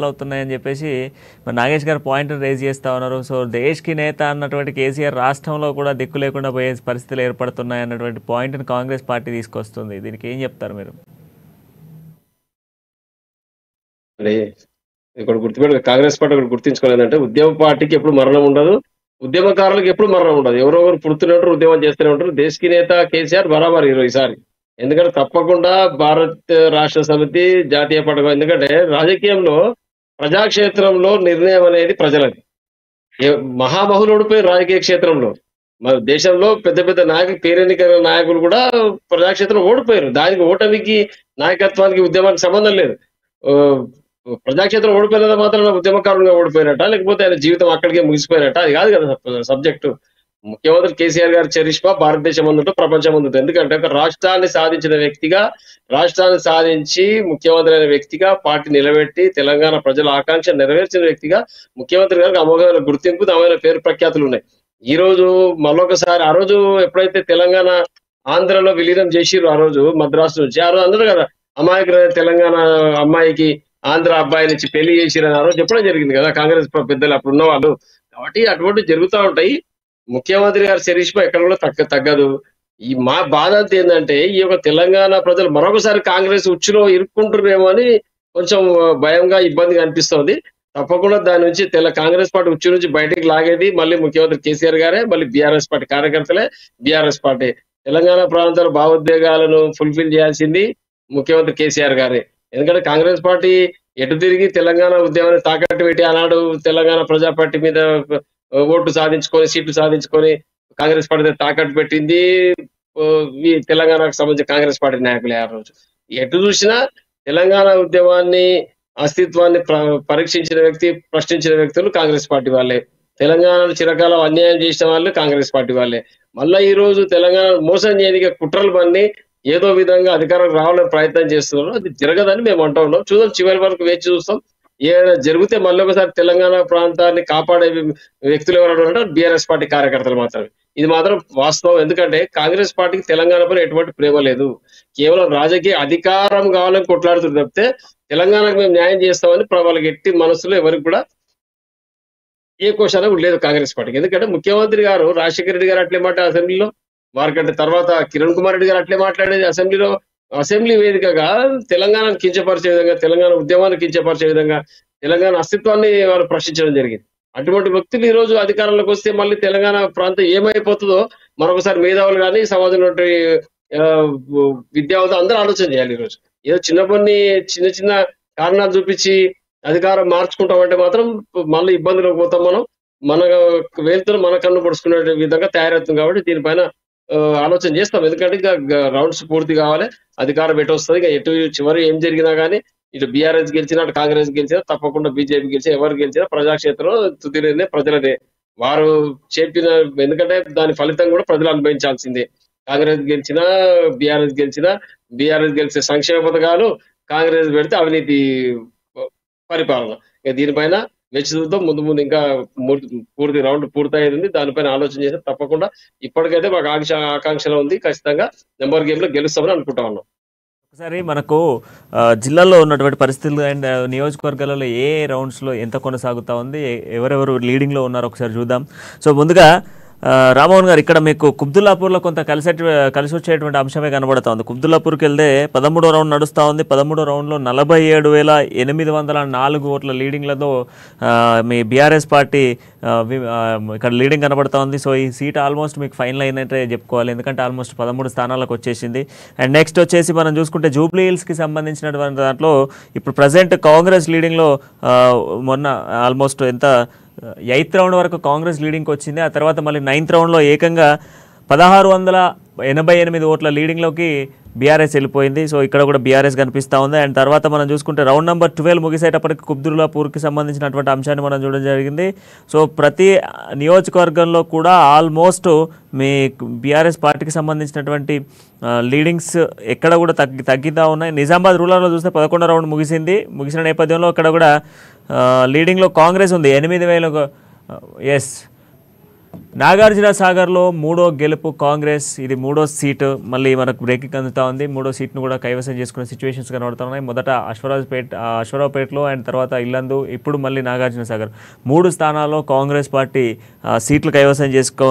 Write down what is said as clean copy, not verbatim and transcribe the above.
అవుతున్నాయని చెప్పేసి మరి నాగేష్ గారు పాయింట్ రేజ్ చేస్తా ఉన్నారు. సో దేశ్కి నేత అన్నటువంటి కేసీఆర్ రాష్ట్రంలో కూడా దిక్కు లేకుండా పోయే పరిస్థితులు ఏర్పడుతున్నాయి అన్నటువంటి పాయింట్ని కాంగ్రెస్ పార్టీ తీసుకొస్తుంది. దీనికి ఏం చెప్తారు మీరు? అంటే ఇక్కడ కాంగ్రెస్ పార్టీ ఒకటి గుర్తించుకోలేదంటే ఉద్యమ పార్టీకి ఎప్పుడు మరణం ఉండదు, ఉద్యమకారులకు ఎప్పుడు మరణం ఉండదు. ఎవరొకరు పుడుతూనే ఉంటారు, ఉద్యమం చేస్తూనే ఉంటారు. దేశకి నేత కేసీఆర్ బరాబర్ ఈసారి. ఎందుకంటే తప్పకుండా భారత్ రాష్ట్ర సమితి జాతీయ పడగ, ఎందుకంటే రాజకీయంలో ప్రజాక్షేత్రంలో నిర్ణయం అనేది ప్రజలది. మహామహులు ఓడిపోయారు రాజకీయ క్షేత్రంలో. మన దేశంలో పెద్ద పెద్ద నాయకులు, పేరెన్నిక నాయకులు కూడా ప్రజాక్షేత్రంలో ఓడిపోయారు. దానికి ఓటమికి, నాయకత్వానికి, ఉద్యమానికి సంబంధం లేదు. ఆ, ప్రజాక్షేత్రం ఓడిపోయినంత మాత్రం ఉద్యమకారులుగా ఓడిపోయినట్ట, లేకపోతే ఆయన జీవితం అక్కడికే ముగిసిపోయినట్ట, అది కాదు కదా సబ్జెక్టు. ముఖ్యమంత్రి కేసీఆర్ గారి చరిష్మా భారతదేశం ముందుట, ప్రపంచం ముందుట. ఎందుకంటే ఒక రాష్ట్రాన్ని సాధించిన వ్యక్తిగా, రాష్ట్రాన్ని సాధించి ముఖ్యమంత్రి అయిన వ్యక్తిగా, పార్టీ నిలబెట్టి తెలంగాణ ప్రజల ఆకాంక్ష నెరవేర్చిన వ్యక్తిగా ముఖ్యమంత్రి గారికి అమోఘమైన గుర్తింపు, అమోఘమైన పేరు ప్రఖ్యాతులు ఉన్నాయి. ఈ రోజు మరొకసారి, ఆ రోజు ఎప్పుడైతే తెలంగాణ ఆంధ్రలో విలీనం చేసిర్రు, ఆ రోజు మద్రాసు నుంచి, ఆ రోజు అందరూ కదా అమాయకులైన తెలంగాణ అమ్మాయికి ఆంధ్ర అబ్బాయి నుంచి పెళ్లి చేసిరని ఆ రోజు చెప్పడం జరిగింది కదా కాంగ్రెస్ పెద్దలు అప్పుడు ఉన్న వాళ్ళు. కాబట్టి అటువంటి జరుగుతూ ఉంటాయి. ముఖ్యమంత్రి గారి చరిష్మా ఎక్కడ కూడా తగ్గదు. ఈ మా బాధ అంతా ఏంటంటే, ఈ యొక్క తెలంగాణ ప్రజలు మరొకసారి కాంగ్రెస్ ఉచ్చులో ఇరుక్కుంటున్నారేమో అని కొంచెం భయంగా, ఇబ్బందిగా అనిపిస్తోంది. తప్పకుండా దాని నుంచి కాంగ్రెస్ పార్టీ ఉచ్చు నుంచి బయటికి లాగేది మళ్ళీ ముఖ్యమంత్రి కేసీఆర్ గారే, మళ్ళీ బీఆర్ఎస్ పార్టీ కార్యకర్తలే, బీఆర్ఎస్ పార్టీ. తెలంగాణ ప్రాంతాల భావోద్వేగాలను ఫుల్ఫిల్ చేయాల్సింది ముఖ్యమంత్రి కేసీఆర్ గారే. ఎందుకంటే కాంగ్రెస్ పార్టీ ఎటు తిరిగి తెలంగాణ ఉద్యమాన్ని తాకట్టు పెట్టి ఆనాడు తెలంగాణ ప్రజా పార్టీ మీద ఓట్లు సాధించుకొని, సీట్లు సాధించుకొని కాంగ్రెస్ పార్టీ తాకట్టు పెట్టింది ఈ తెలంగాణకు సంబంధించిన కాంగ్రెస్ పార్టీ నాయకులే. ఆ రోజు ఎటు చూసినా తెలంగాణ ఉద్యమాన్ని, అస్తిత్వాన్ని పరీక్షించిన వ్యక్తి, ప్రశ్నించిన వ్యక్తులు కాంగ్రెస్ పార్టీ వాళ్ళే. తెలంగాణలో చిరకాలం అన్యాయం చేసిన వాళ్ళు కాంగ్రెస్ పార్టీ వాళ్ళే. మళ్ళా ఈ రోజు తెలంగాణ మోసం చేయడానికి కుట్రలు పన్ని ఏదో విధంగా అధికారం రావాలని ప్రయత్నం చేస్తున్నారు. అది జరగదని మేము అంటూ ఉన్నాం. చూద్దాం, చివరి వరకు వేచి చూస్తాం. ఏదైనా జరిగితే మళ్ళీ ఒకసారి తెలంగాణ ప్రాంతాన్ని కాపాడే వ్యక్తులు ఎవరు అంటే బీఆర్ఎస్ పార్టీ కార్యకర్తలు మాత్రమే. ఇది మాత్రం వాస్తవం. ఎందుకంటే కాంగ్రెస్ పార్టీకి తెలంగాణ పైన ఎటువంటి ప్రేమ లేదు. కేవలం రాజకీయ అధికారం కావాలని కొట్లాడుతున్నారు తప్పితే తెలంగాణకు మేము న్యాయం చేస్తామని వాళ్ళకి ఎట్టి మనసులో ఎవరికి కూడా ఏ క్వశ్చన్ లేదు కాంగ్రెస్ పార్టీకి. ఎందుకంటే ముఖ్యమంత్రి గారు రాజశేఖర రెడ్డి గారు అట్లే మాట అసెంబ్లీలో, వారికంటే తర్వాత కిరణ్ కుమార్ రెడ్డి గారు అట్లే మాట్లాడేది అసెంబ్లీలో. అసెంబ్లీ వేదికగా తెలంగాణను కించపరిచే విధంగా, తెలంగాణ ఉద్యమాన్ని కించపరిచే విధంగా, తెలంగాణ అస్తిత్వాన్ని వారు ప్రశ్నించడం జరిగింది. అటువంటి వ్యక్తులు ఈ రోజు అధికారంలోకి వస్తే మళ్ళీ తెలంగాణ ప్రాంతం ఏమైపోతుందో మరొకసారి మేధావులు కానీ, సమాజంలో విద్యావంతులు అందరూ ఆలోచన చేయాలి. ఈ రోజు ఏదో చిన్న చిన్న కారణాలు చూపించి అధికారం మార్చుకుంటామంటే మాత్రం మళ్ళీ ఇబ్బందులకు పోతాం. మన వేలుతో మన కన్ను పొడుచుకునే విధంగా తయారవుతుంది. కాబట్టి దీనిపైన ఆలోచన చేస్తాం. ఎందుకంటే ఇక రౌండ్స్ పూర్తి కావాలి, అధికారం ఎటు వస్తుంది. ఇక ఎటు చివరి ఏం జరిగినా కానీ, ఇటు బీఆర్ఎస్ గెలిచినా, అటు కాంగ్రెస్ గెలిచినా, తప్పకుండా బీజేపీ గెలిచినా, ఎవరు గెలిచినా ప్రజాక్షేత్రంలో తుదినే ప్రజలదే. వారు చెప్పిన, ఎందుకంటే దాని ఫలితం కూడా ప్రజలు అనుభవించాల్సిందే. కాంగ్రెస్ గెలిచినా, బీఆర్ఎస్ గెలిచినా, బీఆర్ఎస్ గెలిచే సంక్షేమ పథకాలు, కాంగ్రెస్ పెడితే అవినీతి పరిపాలన. ఇక దీనిపైన వేచి చూద్దాం. ముందు ఇంకా పూర్తి రౌండ్ పూర్తయింది. దానిపైన ఆలోచన చేస్తే తప్పకుండా ఇప్పటికైతే మాకు ఆకాంక్షలో ఉంది. ఖచ్చితంగా నెంబర్ గేమ్ లో గెలుస్తామని అనుకుంటా ఉన్నాం. ఒకసారి మనకు జిల్లాలో ఉన్నటువంటి పరిస్థితులు అండ్ నియోజకవర్గాలలో ఏ రౌండ్స్లో ఎంత కొనసాగుతూ ఉంది, ఎవరెవరు లీడింగ్లో ఉన్నారో ఒకసారి చూద్దాం. సో ముందుగా రామ్మోహన్ గారు, ఇక్కడ మీకు కుబ్దుల్లాపూర్లో కొంత కలిసి వచ్చేటువంటి అంశమే కనబడుతోంది. కుబ్దుల్లాపూర్కి వెళ్తే 13వ రౌండ్ నడుస్తూ ఉంది. 13వ రౌండ్లో 47,804 ఓట్ల లీడింగ్లతో మీ బీఆర్ఎస్ పార్టీ ఇక్కడ లీడింగ్ కనబడుతూ ఉంది. సో ఈ సీట్ ఆల్మోస్ట్ మీకు ఫైనల్ అయినట్టే చెప్పుకోవాలి, ఎందుకంటే ఆల్మోస్ట్ 13 స్థానాలకు వచ్చేసింది. అండ్ నెక్స్ట్ వచ్చేసి మనం చూసుకుంటే జూబ్లీ హిల్స్కి సంబంధించినటువంటి దాంట్లో ఇప్పుడు ప్రజెంట్ కాంగ్రెస్ లీడింగ్లో మొన్న ఆల్మోస్ట్ ఎంత 8th రౌండ్ వరకు కాంగ్రెస్ లీడింగ్కి వచ్చింది. ఆ తర్వాత మళ్ళీ 9th రౌండ్లో ఏకంగా 1688 ఓట్ల లీడింగ్లోకి బీఆర్ఎస్ వెళ్ళిపోయింది. సో ఇక్కడ కూడా బీఆర్ఎస్ కనిపిస్తూ ఉంది. అండ్ తర్వాత మనం చూసుకుంటే రౌండ్ నెంబర్ 12 ముగిసేటప్పటికి కుబ్దుల్లాపూర్కి సంబంధించినటువంటి అంశాన్ని మనం చూడడం జరిగింది. సో ప్రతి నియోజకవర్గంలో కూడా ఆల్మోస్ట్ మీ బీఆర్ఎస్ పార్టీకి సంబంధించినటువంటి లీడింగ్స్ ఎక్కడ కూడా తగ్గుతూ ఉన్నాయి. నిజామాబాద్ రూరల్లో చూస్తే 11వ రౌండ్ ముగిసిన నేపథ్యంలో ఇక్కడ కూడా లీడింగ్లో కాంగ్రెస్ ఉంది 8,000. ఎస్, నాగార్జున సాగర్లో మూడో గెలుపు కాంగ్రెస్, ఇది మూడో సీటు మళ్ళీ మనకు బ్రేకింగ్ అందుతా ఉంది. మూడో సీట్ను కూడా కైవసం చేసుకునే సిచ్యువేషన్స్ కనబడుతున్నాయి. మొదట అశ్వరావుపేటలో అండ్ తర్వాత ఇల్లందు, ఇప్పుడు మళ్ళీ నాగార్జున సాగర్ 3 స్థానాల్లో కాంగ్రెస్ పార్టీ సీట్లు కైవసం చేసుకో